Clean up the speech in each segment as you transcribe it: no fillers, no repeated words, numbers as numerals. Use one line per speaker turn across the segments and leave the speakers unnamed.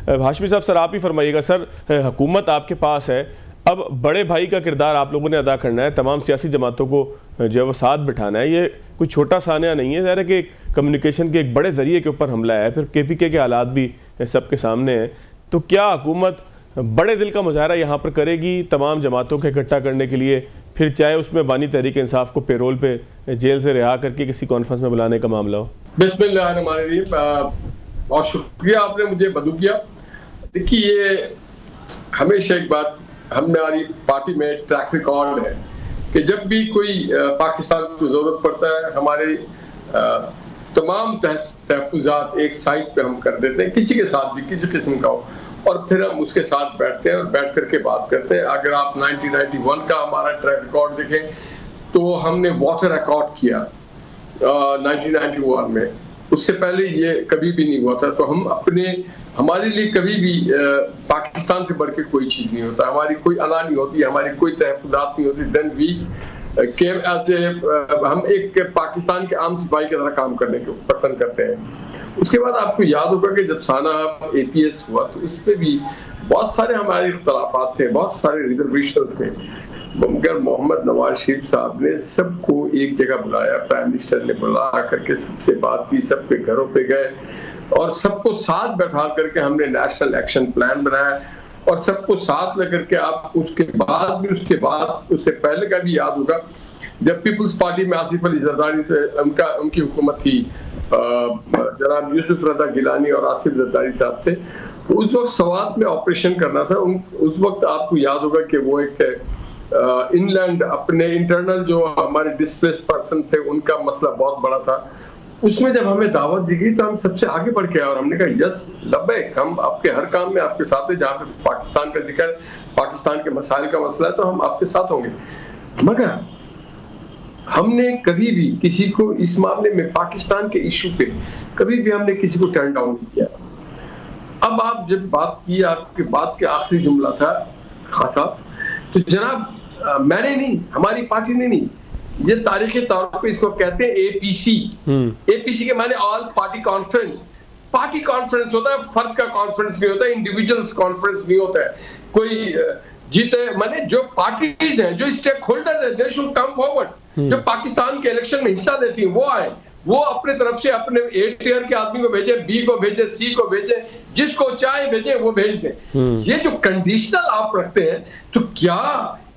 ہاشمی صاحب سر آپ ہی فرمائیے گا سر، حکومت آپ کے پاس ہے، اب بڑے بھائی کا کردار آپ لوگوں نے ادا کرنا ہے، تمام سیاسی جماعتوں کو جو ہے وہ ساتھ بٹھانا ہے، یہ کوئی چھوٹا سانحہ نہیں ہے، ظاہر ہے کہ کمیونیکیشن کے ایک بڑے ذریعے کے اوپر حملہ ہے، پھر کے پی کے حالات بھی سب کے سامنے ہیں، تو کیا حکومت بڑے دل کا مظاہرہ یہاں پر کرے گی تمام جماعتوں کو اکٹھا کرنے کے لیے، پھر چاہے اس میں بانی تحریک انصاف کو پیرول پہ جیل سے رہا کر کے کسی کانفرنس میں بلانے کا معاملہ ہو؟
بسم اللہ الرحمن الرحیم، بہت شکریہ آپ نے مجھے بدو کیا۔ دیکھیے یہ ہمیشہ ایک بات ہماری پارٹی میں ٹریک ریکارڈ ہے کہ جب بھی کوئی پاکستان کو ضرورت پڑتا ہے ہمارے تمام تحفظات ایک سائٹ پہ ہم کر دیتے ہیں، کسی کے ساتھ بھی کسی قسم کا ہو، اور پھر ہم اس کے ساتھ بیٹھتے ہیں اور بیٹھ کر کے بات کرتے ہیں۔ اگر آپ 1991 کا ہمارا ٹریک ریکارڈ دیکھیں تو ہم نے واٹر ایکارڈ کیا 1991 میں، اس سے پہلے یہ کبھی بھی نہیں ہوا تھا۔ تو ہم ہمارے لیے کبھی بھی پاکستان سے بڑھ کے کوئی چیز نہیں ہوتا، ہماری کوئی انا نہیں ہوتی، ہماری کوئی تحفظات نہیں ہوتی، دین وی کیم ایز اے، ہم ایک پاکستان کے عام سپاہی کی طرح کام کرنے کو پسند کرتے ہیں۔ اس کے بعد آپ کو یاد ہوگا کہ جب سانحہ اے پی ایس ہوا تو اس پہ بھی بہت سارے ہمارے اختلافات تھے، بہت سارے ریزرویشن تھے، مگر محمد نواز شریف صاحب نے سب کو ایک جگہ بلایا، پرائم منسٹر نے بلا کر کے سب سے بات کی، سب کے گھروں پہ گئے اور سب کو ساتھ بیٹھا کر کے ہم نے نیشنل ایکشن پلان بنایا، اور سب کو ساتھ لے کر کے آپ اس کے بعد اس سے پہلے کا بھی یاد ہوگا جب پیپلز پارٹی میں آصف علی زرداری سے ان کی حکومت تھی، جناب یوسف رضا گیلانی اور آصف زرداری صاحب تھے، اس وقت سوات میں آپریشن کرنا تھا۔ اس وقت آپ کو یاد ہوگا کہ وہ ایک ان لینڈ اپنے انٹرنل جو ہمارے ڈسپلیس پرسن تھے ان کا مسئلہ بہت بڑا تھا۔ اس میں جب ہمیں دعوت دی گئی تو ہم سب سے آگے بڑھ کے آئے اور ہم نے کہا یس لبیک، ہم آپ کے ہر کام میں آپ کے ساتھ ہیں، جہاں پہ پاکستان کا ذکر، پاکستان کے مسائل کا مسئلہ ہے تو ہم آپ کے ساتھ ہوں گے۔ مگر ہم نے کبھی بھی کسی کو اس معاملے میں پاکستان کے ایشو پہ کبھی بھی ہم نے کسی کو ٹرن ڈاؤن نہیں کیا۔ اب آپ جب بات کی، آپ کے بات کے آخری جملہ تھا خان صاحب، تو جناب میں نے نہیں، ہماری پارٹی نے نہیں، یہ تاریخی طور پہ اس کو کہتے ہیں اے پی سی۔ اے پی سی کے معنی آل پارٹی کانفرنس۔ پارٹی کانفرنس ہوتا ہے، فرد کا کانفرنس نہیں ہوتا ہے، انڈیویجولز کانفرنس نہیں ہوتا ہے۔ کوئی جیتے مانے جو پارٹیز ہیں، جو اسٹیک ہولڈر ہیں، دے شوڈ کم فارورڈ، جو پاکستان کے الیکشن میں حصہ لیتی ہیں وہ آئے، وہ اپنے طرف سے اپنے اے ٹیئر کے آدمی کو بھیجیں، بی کو بھیجیں، سی کو بھیجیں، جس کو چاہے بھیجیں وہ بھیج دیں۔ یہ جو کنڈیشنل آپ رکھتے ہیں تو کیا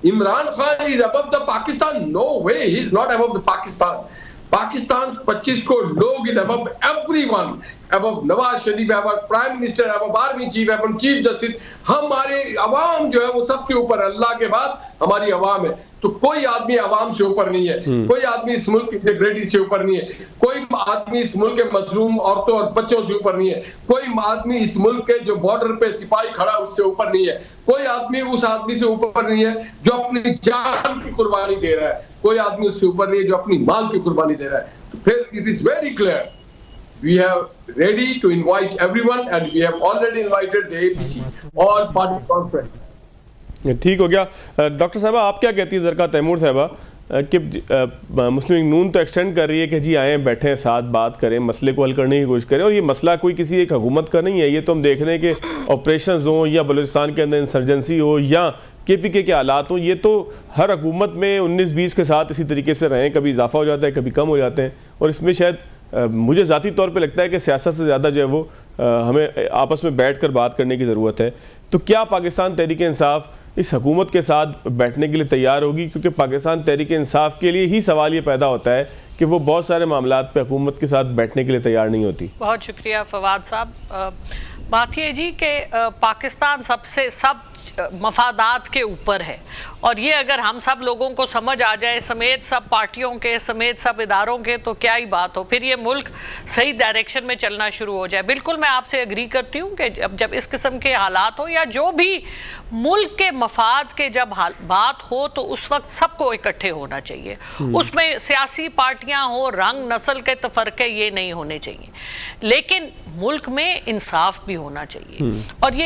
Imran Khan is above the Pakistan? No way, he is not above the Pakistan. Pakistan 25 crore لوگ is above everyone, above Nawaz Sharif, above prime minister, above army chief, above chief justice. ہمارے عوام جو ہے وہ سب کے اوپر، اللہ کے بعد ہماری عوام ہے، تو کوئی آدمی عوام سے اوپر نہیں ہے، کوئی آدمی اس ملک کی انٹیگریٹی سے اوپر نہیں ہے، کوئی آدمی اس ملک کے مظلوم عورتوں اور بچوں سے اوپر نہیں ہے، کوئی آدمی اس ملک کے جو بارڈر پہ سپاہی کھڑا اس سے اوپر نہیں ہے، کوئی آدمی اس آدمی سے اوپر نہیں ہے جو اپنی جان کی قربانی دے رہا ہے، کوئی آدمی اس سے اوپر نہیں ہے جو اپنی مال کی قربانی دے رہا ہے۔ تو پھر it is very clear we have ready to invite everyone and we have already invited the APC all party conference۔
ٹھیک ہو گیا ڈاکٹر صاحبہ، آپ کیا کہتی ہیں زرکا تیمور صاحبہ کہ مسلم لیگ نون تو ایکسٹینڈ کر رہی ہے کہ جی آئیں بیٹھیں ساتھ بات کریں، مسئلے کو حل کرنے کی کوشش کریں، اور یہ مسئلہ کوئی کسی ایک حکومت کا نہیں ہے، یہ تو ہم دیکھ رہے ہیں کہ آپریشنز ہوں یا بلوچستان کے اندر انسرجنسی ہو یا کے پی کے حالات ہوں، یہ تو ہر حکومت میں 19-20 کے ساتھ اسی طریقے سے رہیں، کبھی اضافہ ہو جاتا ہے کبھی کم ہو جاتے ہیں، اور اس میں شاید مجھے ذاتی طور پہ لگتا ہے کہ سیاست سے زیادہ جو ہے وہ ہمیں آپس میں بیٹھ کر بات کرنے کی ضرورت ہے۔ تو کیا پاکستان تحریک انصاف اس حکومت کے ساتھ بیٹھنے کے لیے تیار ہوگی؟ کیونکہ پاکستان تحریک انصاف کے لیے ہی سوال یہ پیدا ہوتا ہے کہ وہ بہت سارے معاملات پہ حکومت کے ساتھ بیٹھنے کے لیے تیار نہیں ہوتی۔
بہت شکریہ فواد صاحب۔ بات یہ جی کہ پاکستان سب مفادات کے اوپر ہے، اور یہ اگر ہم سب لوگوں کو سمجھ آ جائے سمیت سب پارٹیوں کے، سمیت سب اداروں کے، تو کیا ہی بات ہو، پھر یہ ملک صحیح ڈائریکشن میں چلنا شروع ہو جائے۔ بالکل میں آپ سے اگری کرتی ہوں کہ جب اس قسم کے حالات ہو یا جو بھی ملک کے مفاد کے جب بات ہو تو اس وقت سب کو اکٹھے ہونا چاہیے، اس میں سیاسی پارٹیاں ہوں، رنگ نسل کے تفرقے یہ نہیں ہونے چاہیے، لیکن ملک میں انصاف بھی ہونا چاہیے، اور یہ